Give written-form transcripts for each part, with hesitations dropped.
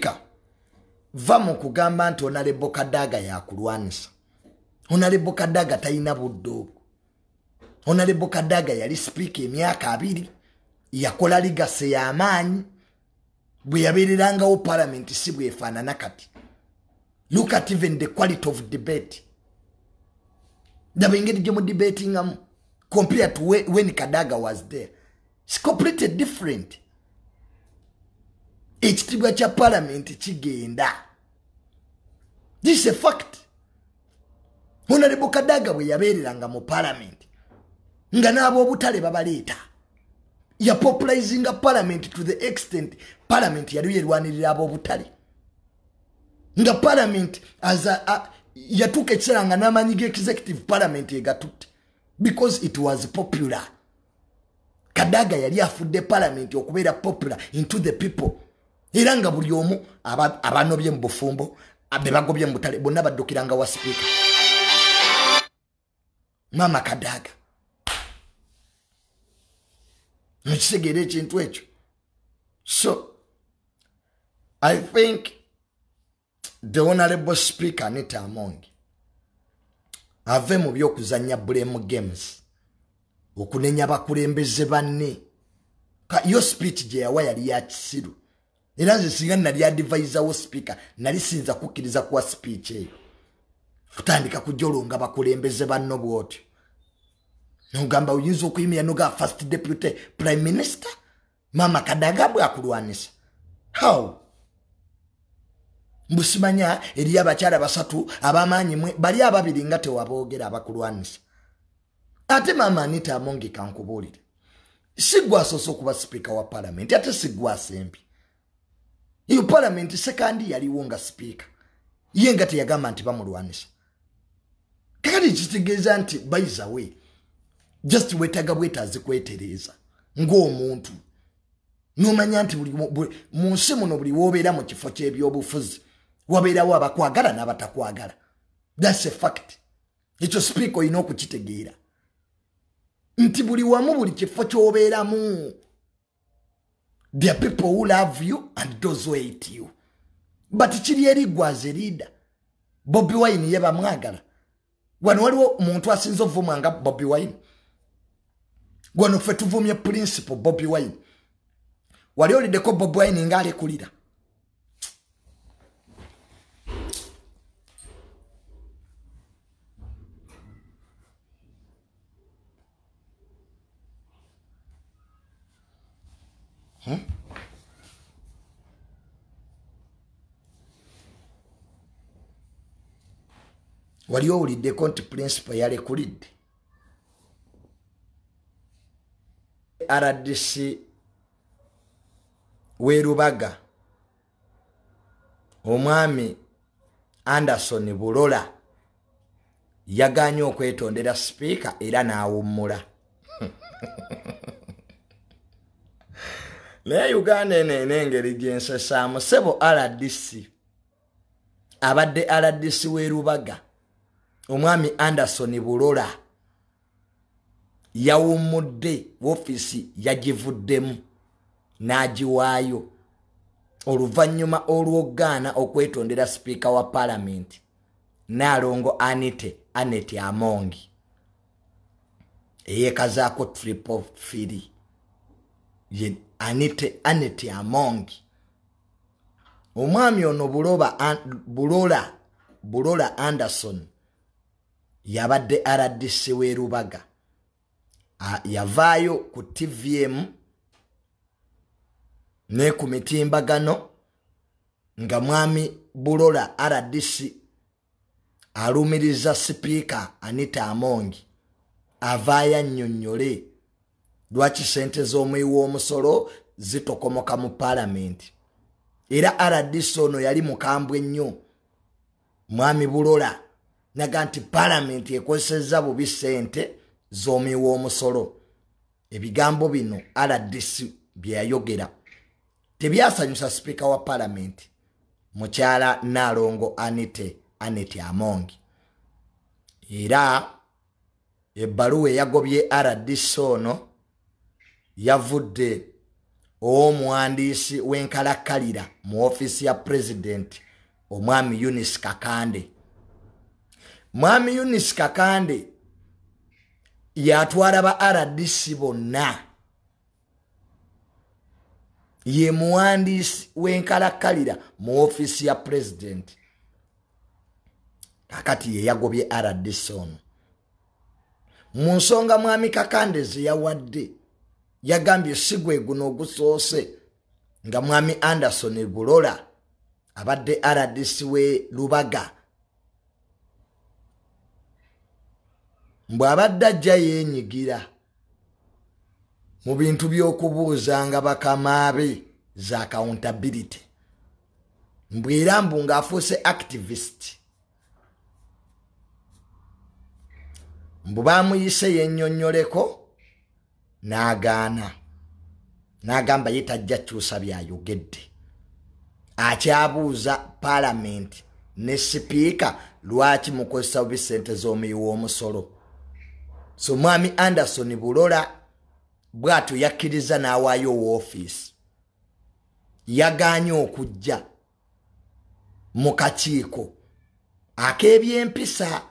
Speaker, vamu kugamba nti Honorable Kadaga yakulwanisa. Honorable Kadaga talina buddo. Honorable Kadaga yali speaker emyaka 2 yakola ligase y'amaanyi bwe yabeererangawo parliament si bwefaanana kati. Look at even the quality of debate. Daba engeri gye mu debatingamu compared to when Kadaga was there. It's completely different. Ekitibwa kya parliament kigenda. This is a fact. Honorable Kadaga bwe yabeereranga mu parliament nga n'abo obutale babaleeta. Ya popularizing a parliament to the extent parliament yali yerwanirira abo obutale. Nga parliament as yatuka ekiseera nga n'amanyi executive parliament egatutte because it was popular. Kadaga yali afudde parliament okubeera popular into the people. Era nga buli omu abanobye mu bufumbo abe bagobye mu butale bonna baddukiranga wa speaker. Mama Kadaga. Nkitegere ekintu ekyo. So, I think the Honorable Speaker Anita Amongi ave mu by'okuzannya blame games okunenya bakulembeze banne. Yo speech gye yawa yali ya kisiru. Era nze singa nali advisor wo speaker nali sinza kukkiriza kuwa speech eyo. Kutandika kujolonga bakulembeze banno bwotyo. Nogamba uyinza okuyimira noga first deputy prime minister Mama Kadaga bwe akulwanisa. How? Mbusimanya eri abakyala basatu abamanyi mwe bali ababiri nga tewaboogera abakulwanisa. Ate Mama Anita Amongi kankubulire. Sigwa soso kuba speaker wa parliament ate sigwa sempi. Iyo parliament sekandi yaliwo nga speaker. Ye nga teyagamba nti bamulwanisa. Kakati kitegeeza nti by the way just wetaga bwetazi kwetereza ng'omuntu. Nomanya nti mu nsi muno buli wobeera mu kifo ky'ebyobufuzi wabeerawo abakwagala n'abatakwagala. That's a fact. Ekyo speaker olina okukitegeera. Nti buli wamu buli kifo ky'obeeramu. There are people who love you and those who hate you. But kiri eri gwe as a leader. Bobi Wine ye bamwagala. Wano waliwo omuntu asinza ovumanga Bobi Wine. Gwano ffe tuvumye principle Bobi Wine. Wali oliddeko Bobi Wine nga alekulira. Wali owuliddeko nti principle yalekulidde. RDC Werubaga omwami Anderson Bulola yaganye okwetondera speaker era n'awummula. Naye Uganda enengeri gyensesaamu sebo RDC abadde RDC Werubaga omwami Anderson Bulola yawummudde ofisi yagivuddemu n'agiwaayo oluvannyuma olw'ogaana okwetondera speaker wa parliament Nalongo Anita Amongi eyekazaako triple firi ye Anita Amongi. Omwami ono Bulola Anderson yabadde RDC Werubaga. Yavaayo ku TVM ne ku mitimbagano nga mwami Bulola RDC alumiriza speaker Anita Amongi avaaya nnyonnyole lwaki sente z'omweyi w'omusolo zitokomoka mu parliament. Era RDC ono yali mukambwe nnyo. Mwami Bulola naga nti parliament ekozesezza bubi sente z'omweyi w'omusolo. Ebigambo bino RDC bye yayogera tebyasanyusa speaker wa parliament mukyala Nalongo Anita Amongi. Era ebbaluwa eyagobye RDC ono yavudde omuwandiisi w'enkalakkalira mu office ya president omwami Eunice Kakande. Mwami Eunice Kakande yatwala ba RDC bonna. Ye muwandiisi w'enkalakkalira mu office ya president. Kakati ye yagobye RDC ono. Mu nsonga mwami Kakande ze yawadde yagambye sigwe guno ogusoose nga mwami Anderson Bulola abadde RDC we Lubaga. Mbwe abadde ajja yeenyigira mu bintu by'okubuuzanga bakama be za accountability. Mbwe era mbu ng'afuuse activist. Mbu baamuyise yennyonnyoleko n'agaana. N'agamba ye tajja kyusa by'ayogedde. Akyabuuza Parliament ne sipiika lwaki mukozesa bubi ssente z'omuyi w'omusolo. So mwami Anderson Bulola bw'atyo yakkiriza n'awaayo woofiisi. Yagaanye okujja mu kakiiko ak'ebyempisa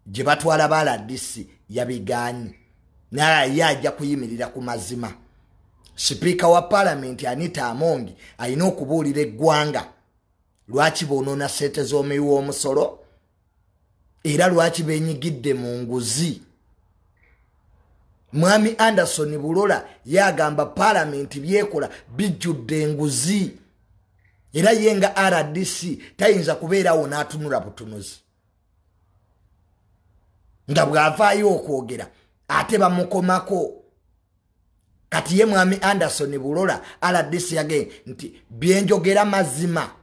gye batwala ba RDC yabigaanye. Naye ajja kuyimirira ku mazima. Sipiika wa Parliament Anita Amongi alina okubuulira eggwanga lwaki boonoona ssente z'omuyi w'omusolo era lwaki beenyigidde mu nguzi. Mwami Anderson Bulola yagamba Parliament byekola bijjudde enguzi era ye nga RDC tayinza kubeerawo n'atunula butunuzi. Nga bw'avaayo okwogera ate bamukomako. Kati ye mwami Anderson Bulola RDC yage nti byenjogera mazima.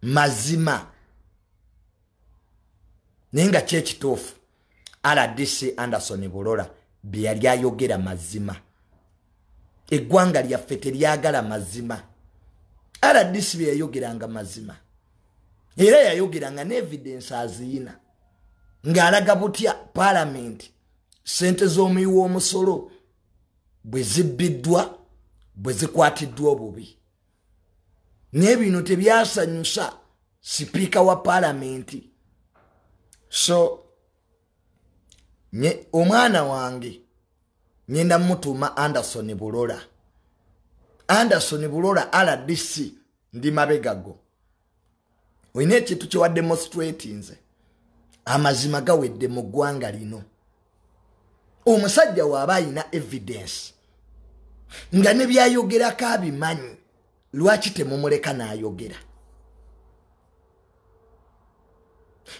Mazima. Nenga kyekituufu RDC Anderson Bulola bye yali ayogera mazima. Eggwanga lyaffe teryagala mazima. RDC bye yayogeranga mazima. Era yayogeranga ne evidence aziyina. Ng'alaga butya Parliament ssente z'omuyi w'omusolo bwe zibbiddwa bwe zikwatiddwa obubi. N'ebino tebyasanyusa sipiika wa Parliament. So omwana wange ngenda mutuuma Anderson Bulola. Anderson Bulola RDC ndi mabegago. Oyina ekintu kye wademonstrate nze. Amazima gawedde mu ggwanga lino. Omusajja waaba ayina evidence nga ne byayogerako abimanyi lwaki temumuleka n'ayogera.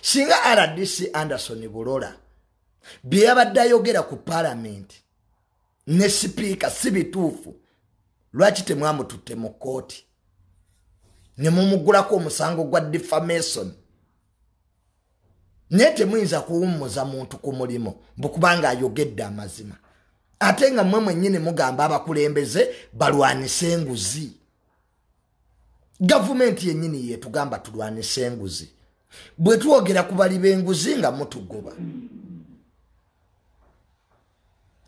Singa RDC Anderson Bulola bye yabadde ayogera ku Parliament ne sipiika si bituufu lwaki temwamututte mu kkooti ne mumuggulako omusango gwa defamation. Naye temuyinza kuwummuza muntu ku mulimo mbukubanga ayogedde amazima. Ate nga mmwe mwennyini mugamba abakulembeze balwanise enguzi. Gavumenti yennyini yetugamba tulwanise enguzi. Bwe twogera ku bali b'enguzi nga mutugoba.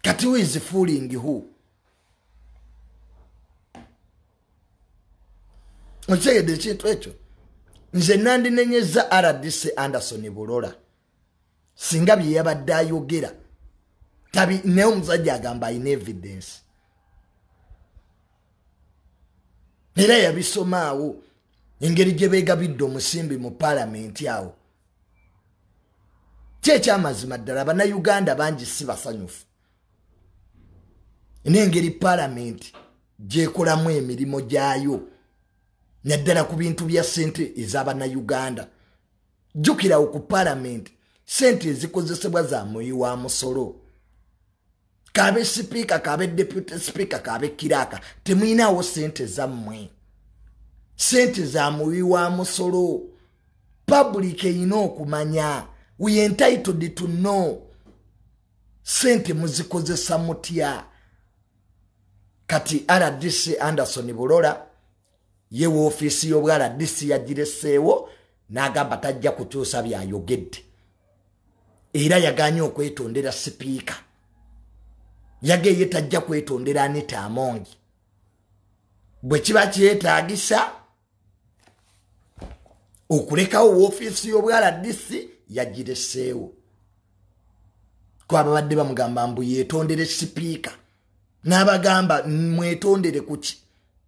Kati who is fooling who? Okyegedde ekintu ekyo. Nze nandinenyeza RDC Anderson Bulola. Singa bye yabadde ayogera. Tabi ne omusajja agamba ayina evidence. Era yabisomaawo engeri gye beegabidde omusimbi mu Parliament awo. Ky'ekyamazima ddala bannayuganda bangi si basanyufu. N'engeri Parliament gyekolamu emirimu gyayo. Naddala ku bintu bya ssente ez'abannayuganda. Jjukirawo ku Parliament ssente ezikozesebwa za muyi wa musolo. Kabe sipiika, kabe deputy speaker, kabe kiraka. Temuyinaawo ssente zammwe. Ssente za muyi wa musolo. Public eyina okumanya. We entitled to know. Ssente muzikozesa mutya. Kati RDC Anderson Bulola ye woofiisi y'obwa RDC yagireseewo n'agamba tajja kukyusa by'ayogedde. Era yagaanye okwetondera sipiika. yageye tajja kwetondera Anita Amongi bwe kiba kyetaagisa okulekawo ofiisi y'obwaladisi yagireseewo kwa babadde bamugamba mbu yeetondere sipiika n'abagamba mwetondere kuki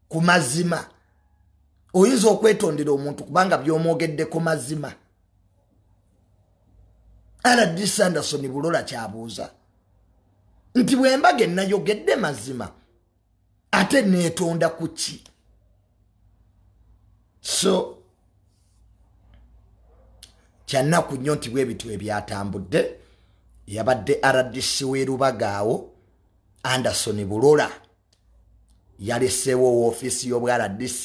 ku mazima oyinza okwetondera omuntu kubanga by'omwogedde ku mazima RDC Anderson Bulola kyabuuza nti bwe mbaga nayogedde mazima ate neetonda kuki so kyannaku nnyo nti bwebintu ebyatambudde yabadde RDC w'erubagaawo Anderson Bulola yaleseewo ofiisi y'obwa RDC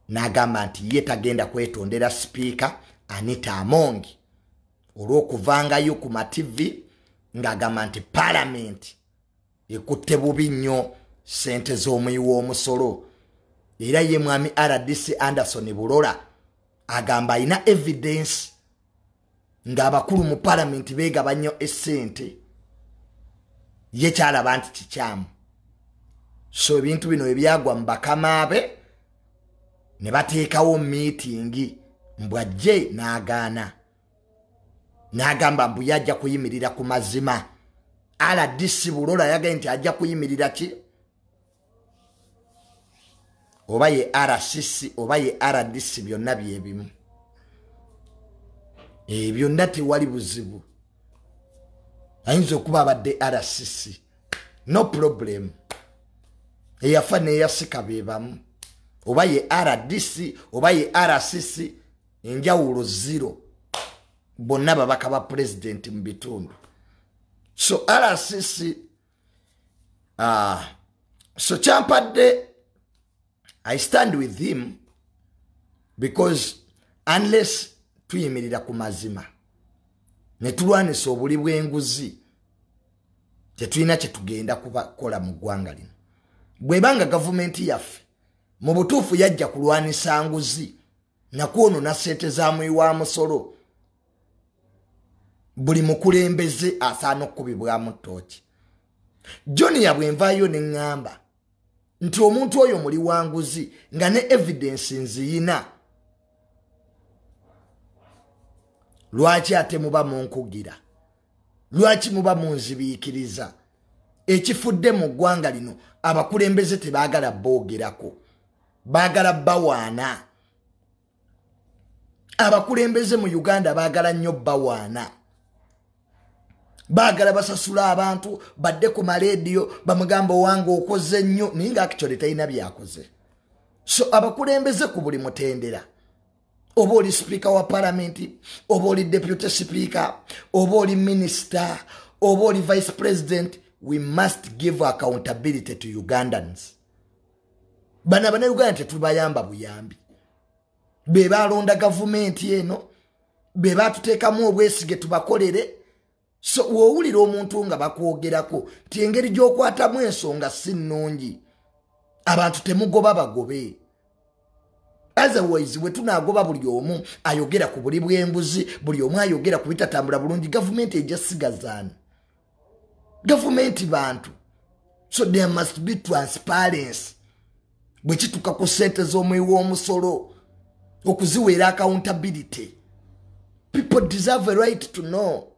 n'agamba nti ye tagenda kwetondera sipiika Anita Amongi olw'okuvangayo ku mativi ng'agamba nti paalamenti ekutte bubi nnyo ssente z'omuyi w'omusolo era ye mwami RDC Anderson Bulola agamba alina evidence ng'abakulu mu paalamenti beegaba nnyo essente ye kyalaba nti kikyamu so ebintu bino ebyagwa mu bakama be ne bateekawo miitingi mbw ajje n'agaana n'agamba mbu yajja kuyimirira ku mazima RDC Bulola yagaye nti ajja kuyimirira ki oba ye RCC oba ye RDC byonna byebimu byonna tewali buzibu ayinza okuba abadde RCC no problem eyafa neyasika bebamu oba ye RDC oba ye RCC enjawulo zero bonna babaka ba president mu bitundu so RCC so champadde I stand with him because unless tuyimirira ku mazima ne tulwanisa obuli bw'enguzi tetulina kye tugenda kubakola mu ggwanga lino bwebanga gavumenti yaffe mu butuufu yajja kulwanisa nguzi nakwonona ssente za muyi wa musolo buli mukulembeze asaana okukubibwamu ttooki Junior bwenvaayo ne ŋŋamba nti omuntu oyo muli wanguzi nga ne evidence nziyina lwaki ate muba munkugira lwaki muba munzibiikiriza ekifudde mu ggwanga lino abakulembeze tebaagala boogerako baagala bawaana abakulembeze mu Uganda baagala nnyo bawaana baagala basasula abantu badde ku maleediyo bamugamba owange okoze nnyo naye nga actually talina byakoze so abakulembeze ku buli mutendera oba oli speaker wa parliament oba oli deputy speaker oba oli minister oba oli vice president we must give accountability to Ugandans bana Uganda tetubayamba buyambi be balonda gavumenti eno be batuteekamu obwesige tubakolere so woowulira omuntu nga bakwogerako ti engeri gy'okwatamu ensonga si nnungi abantu temugoba bagobe otherwise bwe tunaagoba buli omu ayogera ku buli bw'enguzi buli omu ayogera ku bitatambula bulungi gavumenti ejja sigazaani gavumenti bantu so there must be transparency bwe kituuka ku ssente z'omuyi w'omusolo okuziweera accountability people deserve a right to know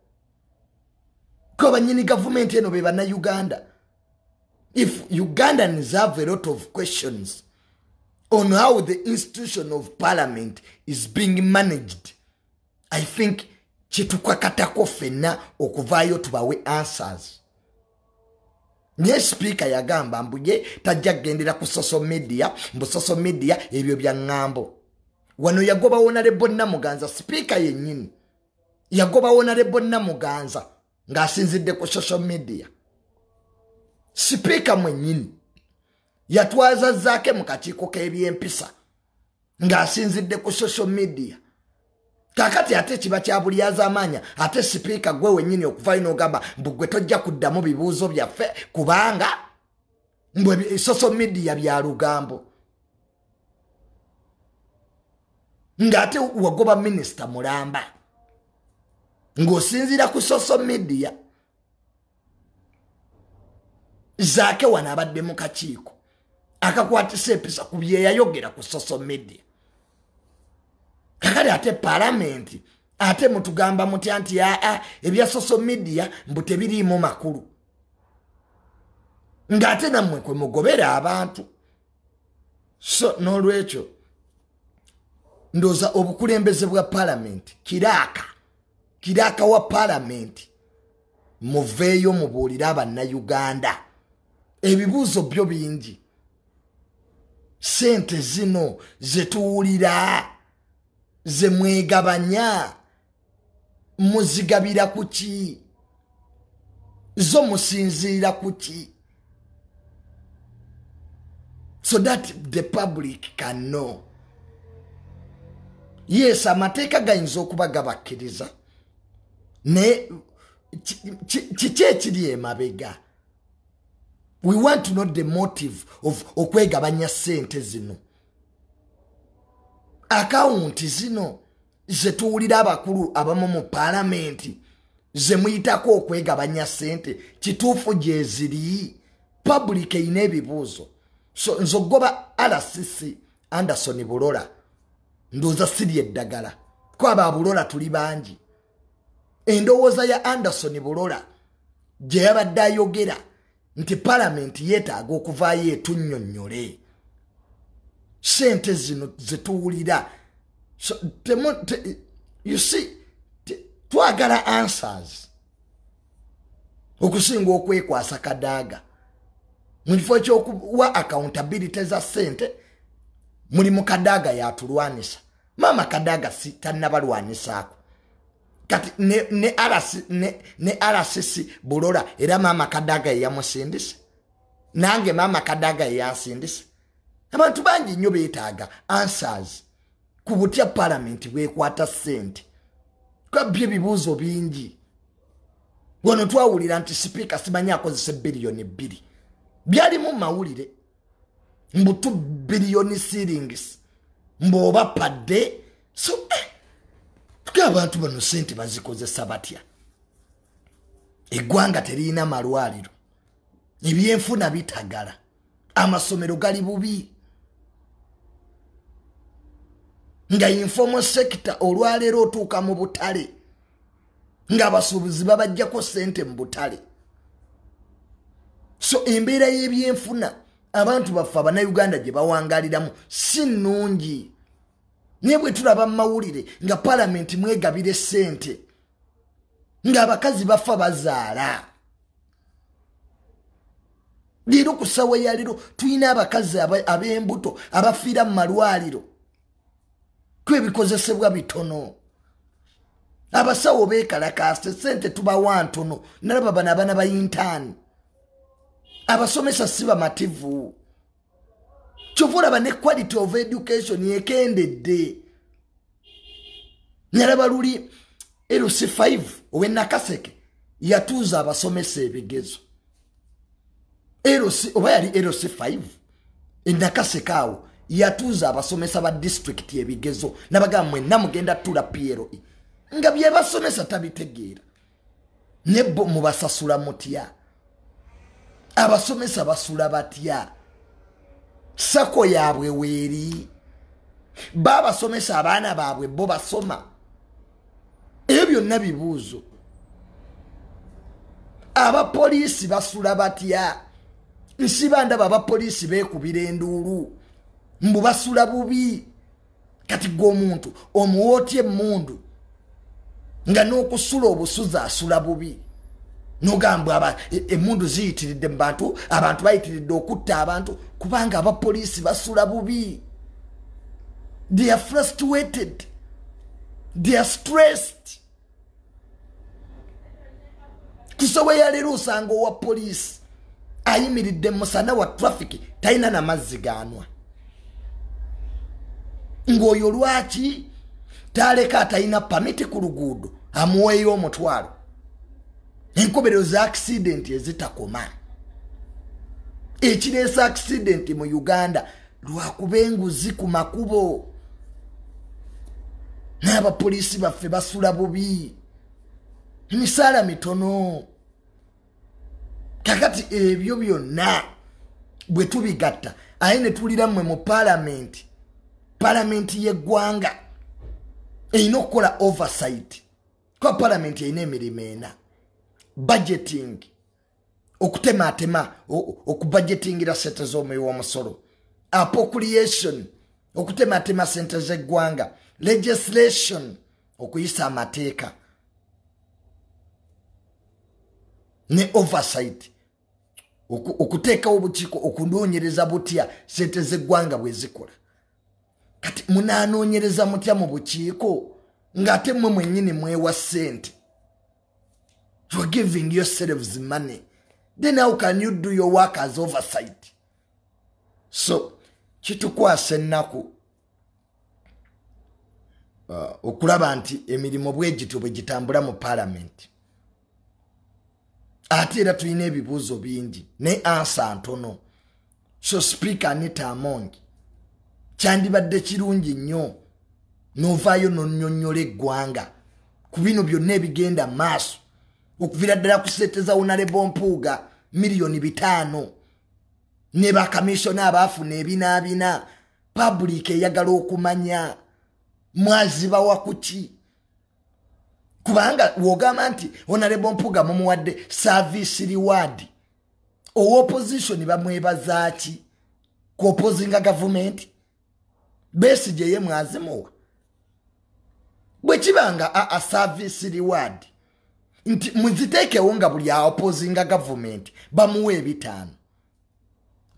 ko banyini gavumenti eno be bannayuganda if Ugandans have a lot of questions on how the institution of parliament is being managed I think kitukakatako fenna okuvaayo tubawe answers nye speaker yagamba mbuje tajja gendera ku social media mbu social media ebyo bya ngambo wano yagoba honorable Namuganza speaker yennyini yagoba honorable Namuganza ng'asinzidde ku social media speaker mwennyini yatwaza zaake mu kakiiko k'ebyempisa ng'asinzidde ku social media kakati ate kiba kya bulyaza amaanya ate speaker gwe wennyini okuvaayo n'ogamba mbu gwe tojja kuddamu bibuuzo byaffe kubanga mbwe social media bya lugambo ng'ate wagoba minisita Mulamba ng'osinzira ku social media Zake wanabadde mu kakiiko akakwatisa empisa ku bye yayogera ku social media. Kakali ate parliament ate mutugamba muti anti ebya social media mbu tebiriimu makulu. Ngate namwe kwe mugobera abantu. So n'olwekyo ndoza obukulembeze bwa parliament kiraka wa parliament muveeyo mubuulira abannayuganda ebibuuzo byo bingi. Sente zino zetuwulira ze mwegabanya muzigabira kuki zo musinziira kuki so that the public can know. Yes, amateeka gayinza okuba gabakkiriza ne kiki ekiri emabega. We want to know the motive of okwegabanya sente zino. Akawunti zino zetuwulira abakulu abamu mu parliament ze muyitako okwegabanya sente kituufu gye ziri. Public eyina ebibuuzo. So nzogoba RCC Anderson Bulola ndoza siri eddagala ko aba Bulola tuli bangi. Endowooza ya Anderson Bulola gye yabadde ayogera nti parliament yeetaaga okuvaayo etunnyonnyole sente zino zetuwulira. So you see twagala answers okusinga okwekwasa Kadaga. Mulifo ky'okuwa accountability za sente muli mu Kadaga yatulwanisa. Mama Kadaga si tannabalwanisaako. Kati ne RCC Bulola era mama Kadaga yamusindise. Nange mama Kadaga yansindise. Abantu bangi nnyo beetaaga answers ku butya parliament bwekwata sente. Kwa bye bibuuzo bingi. Wano twawulira nti speaker simanyi akozesa biliyoni 2. Byali mu mawulire mbutu biliyoni shillings mboba padde. So abantu bano sente bazikozesa batya? Eggwanga terina malwaliro, ebyenfuna bitagala, amasomero gali bubi, nga informal sector olwaleero otuuka mu butale nga abasuubuzi babajjako sente mu butale. So embeera y'ebyenfuna abantu baffe Abannayuganda gye bawangaliramu si nnungi. Naye bwe tulaba mu mawulire nga parliament mwegabire sente nga abakazi bafa bazaala. Leero ku ssawa ya leero tulina abakazi ab'embuto abafiira mu malwaliro kwebikozesebwa bitono. Abasawo beekalakaase sente tubawa ntono. Nalaba bano abaana ba intern. Abasomesa si bamativu. Kyovulaba ne quality of education yekendedde. Nalaba luli LC5 owe Nakaseke yatuuza abasomesa ebigezo. Oba yali LC5 Nakaseke awo yatuuza abasomesa ba district ebigezo. Nabagamba mwenna mugenda tula PLE. Nga bye basomesa tabitegeera. Nebo mubasasula mutya. Abasomesa basula batya. Sako yaabwe weeri. Babasomesa abaana baabwe bo basoma. Ebyo byonna bibuuzo. Abapoliisi basula batya. Nsiba ndaba abapoliisi beekubira enduulu. Mbu basula bubi. Kati gw'omuntu omuwootya emmundu nga n'okusula obusuzi asula bubi. Nogamba emmundu ziyitiridde mu bantu, abantu bayitiridde okutta abantu kubanga abapoliisi basula bubi. They are frustrated. They are stressed. Kusowe ya leero osanga owa poliisi ayimiridde musana wa traffic talina na mazzi gaanwa. Ng'oyo lwaki taleka atalina pamiti ku luguudo amuweeyo omutwalo. Enkobero za accident ezitakoma. Ekireesa accident mu Uganda lwakuba enguzi ku makubo. N'abapoliisi baffe basula bubi. Emisaala mitono. kakati ebyo byonna bwe tubigatta aye ne tulira mmwe mu parliament y'eggwanga erina okukola oversight kuba parliament erina emirimu ena budgeting okutematema okubudgetingira sente z'omuwi w'omusolo appropriation okutematema sente z'eggwanga legislation okuyisa amateeka ne oversight okuteekawo obukiiko okunoonyereza butya sente z'eggwanga bwe zikola kati munaanoonyereza mutya mu bukiiko ng'ate mmwe mwennyini mwewa ssente you are giving yourselves money then how can you do your work as oversight so kitukwasa ennaku okulaba nti emirimu bwegityo bwe gitambula mu parliament ate era tulina ebibuuzo bingi ne ansa ntono so speaker Anita Amongi kyandibadde kirungi nnyo novaayo nonnyonnyola eggwanga ku bino byonna ebigenda maaso okuvira ddala kuseeteza Honorable Mpuuga miliyoni 5 ne bakamishona abaafuna ebinaabina public eyagala okumanya mwaziba wakuki kubanga wogamba nti Honorable Mpuuga mumuwadde service reward opposition bamwebazaaki ku opposing government Besigye ye mwazimuwa bwe kibanga a service reward nti muziteekewo nga buli opposing government bamuwe 5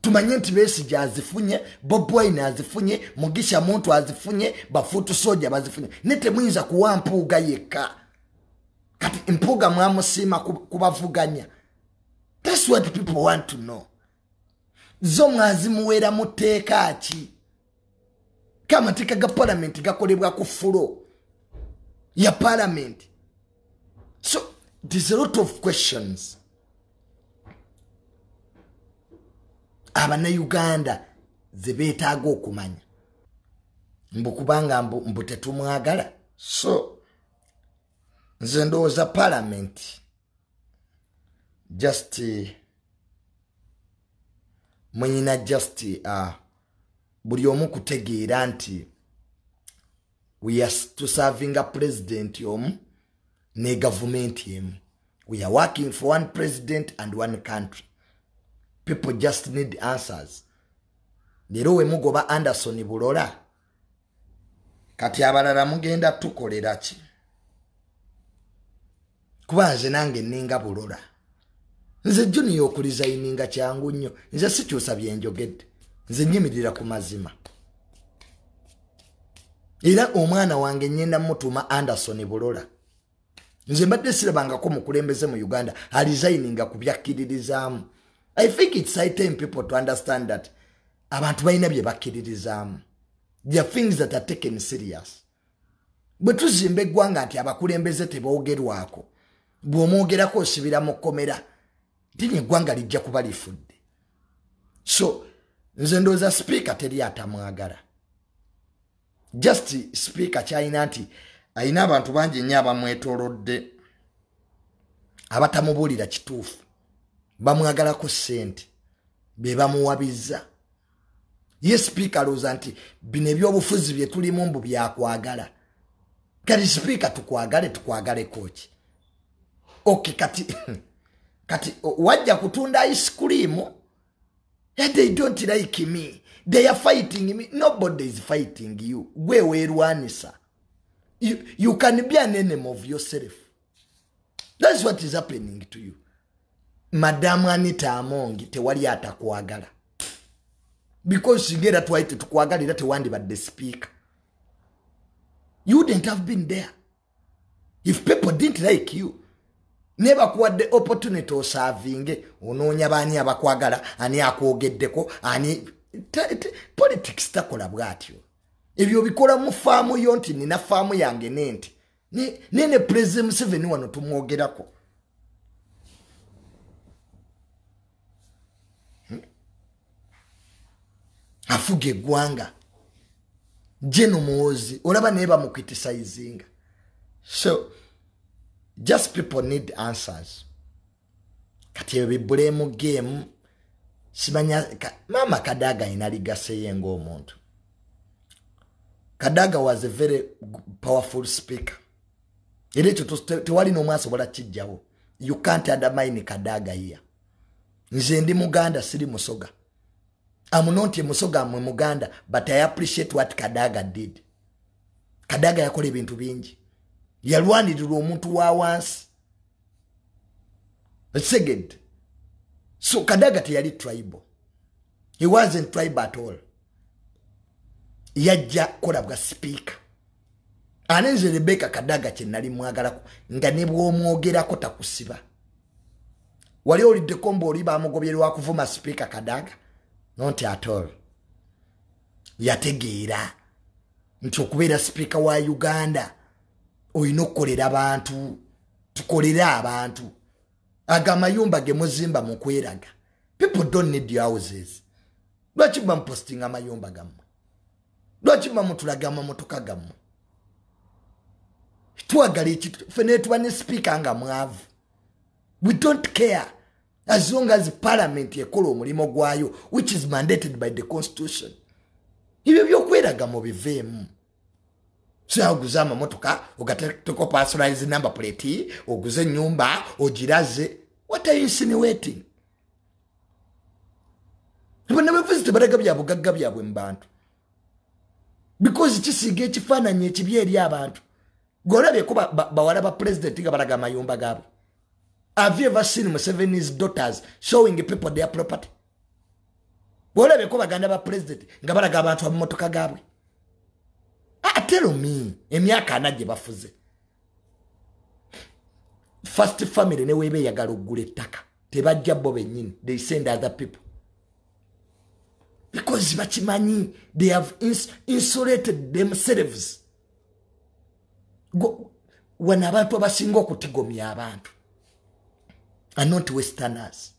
tumanye nti Besigye azifunye Bob Wine azifunye Mugisha Muntu azifunye bafutu soja bazifunye nete muyinza kuwa Mpuuga yekka kati Mpuuga mwamusiima kubavuganya. That's what people want to know. Zo mwazimuwera muteeka ki kama tika ga parliament gakolebwa ku fulo ya parliament. So there's a lot of questions. Abana Uganda zebetaaga okumanya mbukubanga mbu tetumwagala. So nze ndowooza parliament just mwenyina just buli omu kutegeera nti we are to serving a president yomu ne government yemu. We are working for one president and one country. People just need answers. Leero we mugoba Anderson Bulola kati abalala mugenda tukolera ki? Kuba nze nange nninga Bulola. Nze Junior okulizayininga kyangu nnyo. Nze sikyusa byenjogedde. Nze nyimirira ku mazima. Era omwana wange nyenda mutuma Anderson Bulola. Nze mbadde sirabangako mukulembeze mu Uganda alizayininga ku byakkiririzaamu. I think it's high time people to understand that abantu balina bye bakkiririzaamu. There are things that are taken serious. Bwe tuzimba eggwanga nti abakulembeze teboogerwako, bw'omwogerako osibira mu kkomera, dini eggwanga lijja kuba lifudde. So nze ndowooza speaker teri atamwagala. Just speaker kyalina nti alina abantu bangi nnyo abamwetoolodde abatamubuulira kituufu. Bamwagalako ssente be bamuwabizza. Ye speaker alowooza nti bino ebyobufuzi bye tulimu mbu byakwagala. Kati speaker tukwagaleko ki? Okay, kati wajja kutunda ice cream and they don't like me. They are fighting me. Nobody is fighting you. Gwe weerwanisa. You can be an enemy of yourself. That's what is happening to you. Madam Anita Amongi tewali atakwagala. Because you get that white to kwagala that one but the speaker. You wouldn't have been there. If people didn't like you, never quad the opportunity of serving ononya bani abakwagala ani akwogeddeko ani politics takola bwatyo. Ebyo bikola mu faamu yo nti nina faamu yange nenti nene President Museveni wano tumwogerako. Afuge eggwanga Jeno Muhoozi olaba naye bamukriticizing. So just people need answers. kati ebi blame game simanya mama Kadaga inaligase yengo omuntu. Kadaga was a very powerful speaker. Ile tewali no mwaso bola kijjawo. You can't undermine Kadaga here. Nze ndi Muganda siri Musoga. I'm not a Musoga mu Muganda, but I appreciate what Kadaga did. Kadaga yakola ebintu bingi. Yalwanirira omuntu wa wansi. Second. So Kadaga teyali tribal. He wasn't tribal at all. Yajja kola bwa speaker. Anenze Rebecca Kadaga chenali mwagalako nga ne bw'omwogerako takusiba. Wali olidde kombo oli bamugobyerwa kuvuma speaker Kadaga? Not at all. Yategeera nti okubeera speaker wa Uganda oyina okukolera abantu, tukolera abantu. Agamayumba ge muzimba mu kweraga. People don't need your houses. Lwaki bamposting amayumba gammwe? Lwaki bamutulaga amamotoka gammwe? Twagala ekitu fene tuba ne speaker nga mwavu. We don't care as long as parliament ekola omulimo gwayo which is mandated by the constitution. Ibyo byokweraga mu biveemu. So oguza amamotoka ogateko personalize number plate oguze nyumba ogiraze. What are you insinuating? Bana bavuze baraga byabugagga byabwe mbantu. Because kisiga ekifaananyi ekibye eri abantu. Gorabe ko bawala ba president nga baraga mayumba gabo. Have you ever seen Museveni's daughters showing people their property? Gorabe ko baganda ba president nga baraga abantu amotoka gabwe. Tell me, emyaka anaje bafuze. First family ne webe yagala ogula ettaka. Tebajja bo bennyini. They send other people. Because bachimanyi, they have insulated themselves. When abantu abasinga okutigomya abantu are not westerners.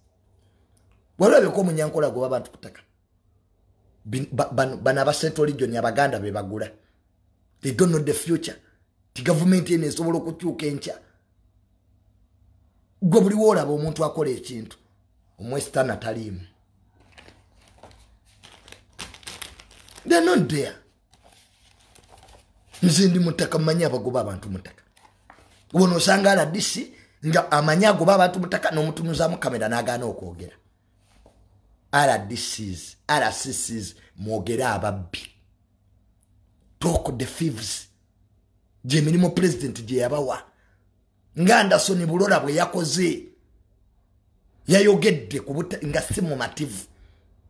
Walabe ko munyankola go abantu kutaka. Bana ba Central Region abaganda be bagula. They don't know the future. The government ene sobola okukyuka enkya. Gwe buli wolaba omuntu akola ekintu. Omwestern atalimu. They're not there. Nze ndi mutaka manya abagoba abantu mutaka. Wono sangala disi nga amanya agoba abantu mutaka n'omutunuzamu kamera n'agaana okwogera. RCCs mwogera ababbi. Talk the thieves. Je milimo president je yabawa. Nga Anderson Bulola bwe yakoze. Yayogedde kubuta nga simu mativu.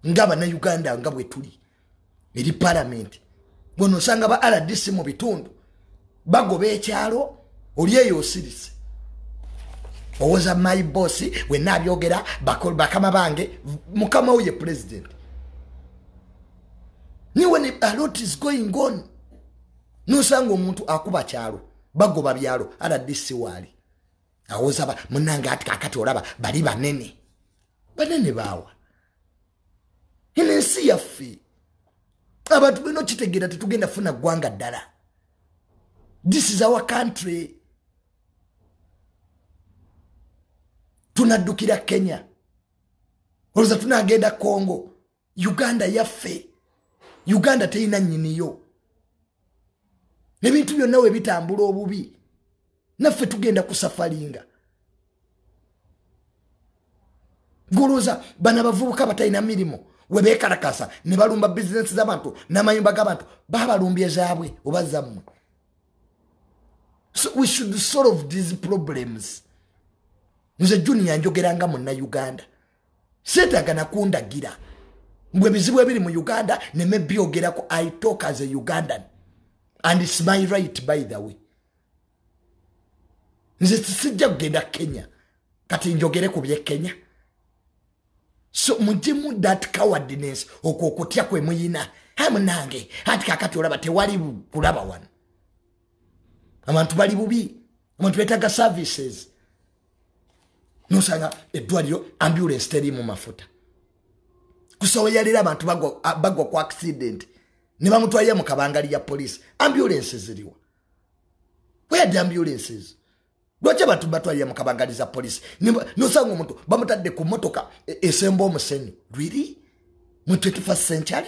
Nga bana Uganda nga bwe tuli. Eri parliament. Bono sanga ba RDC mu bitundu. Bagobe ekyalo oliyeyo osirise. Owoza my boss we nabyogera bakama bange mukama uye president. Ni when a lot is going on. No sanga omuntu akuba kyalo bagoba byalo RDC wali. Awoza ba munanga ati kakati olaba bali banene. Banene bawa. Inensi yafi. Abantu bino kitegera tetugenda funa gwanga ddala. This is our country. Tunadukira Kenya. Oluza tunagenda Congo. Uganda yaffe. Uganda teina nnyiniyo. Ebintu byonna we bitambula obubi. Naffe tugenda kusafalinga. Goloza bana bavubuka batalina mirimo. Webekalakasa ne balumba business z'abantu n'amayumba g'abantu babalumbye zaabwe obazammwe. So we should solve these problems. Nze junior njogeranga munna Uganda. Setagana kundagira. Mbwe bizibu ebiri mu Uganda ne mebyogerako I talk as a Ugandan. And it's my right by the way. Nze sijja kugenda Kenya. Kati njogere ku bye Kenya. So mujimu that cowardness okokotya kwe muyina hamunange hati kakati olaba tewali kulaba wano. Abantu bali bubi. Abantu betaga services. Nosanga eddwaliro ambulance teri mu mafuta. Kusoboyalira abantu bagwa kwa accident. Ne bamutwalira mu kabangali ya police. Ambulance ziriwa. Where are the ambulances? lwaki abantu batwalira mu kabangaliza polisi nosanga omuntu bamutadde ku motoka esemba omusenyu really mu 21st century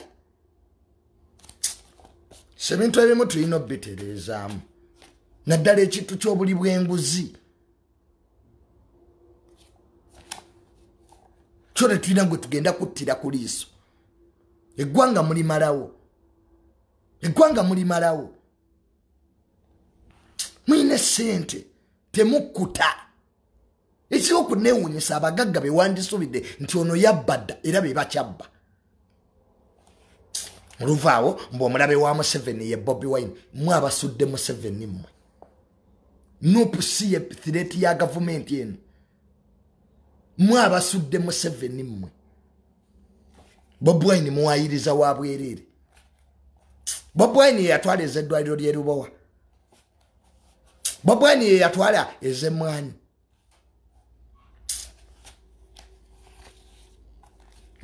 sebintu ebimu tulina obitereezaamu naddala ekintu ky'obuli bw'enguzi kyone tulina gwe tugenda kuttira ku liiso eggwanga mulimalawo mwine sente temukkuta ekiro okuneewuunyisa abagagga bewandisubidde nti ono yabbadda era be bakyabba oluvaawo mbu omulabe wa Museveni ye Bobi Wine mwe abasudde Museveni mmwe nupusi ye threat ya gavumenti eno mwe abasudde Museveni mmwe Bobi Wine muwayiriza wa bwerere Bobi Wine yatwala ezeddwaliro ly'e Lubowa Bobi Wine yatwala ez'Emmwanyi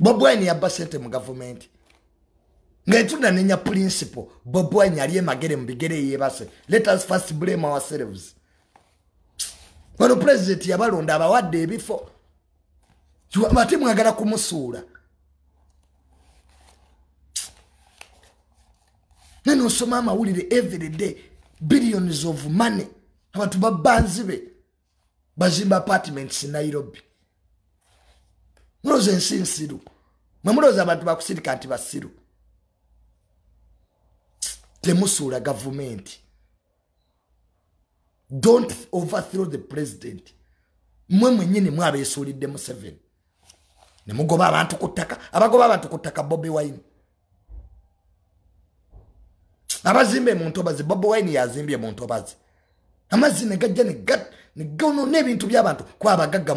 Bobi Wine yabba sente mu gavumenti ngaituna nenya principle Bobi Wine aliye magere mbigere yebase let us first blame ourselves wano president yabalonda abawadde ebifo bati mwagala kumusuula neno soma amawulire every day billions of money abantu babanzibe bazimba apartments in Nairobi muloze nsinsiru mwemuloza abantu bakusirika ati basiru temusuula government don't overthrow the president mwe mwenyini mwabeesuulidde Museveni ne mugoba abantu ku ttaka abagoba abantu ku ttaka Bobi Wine abazimbe mu ntobazi Bobi Wine yazimbye mu ntobazi amazzi ne gajja ne gano n'ebintu by'abantu kwa abagagga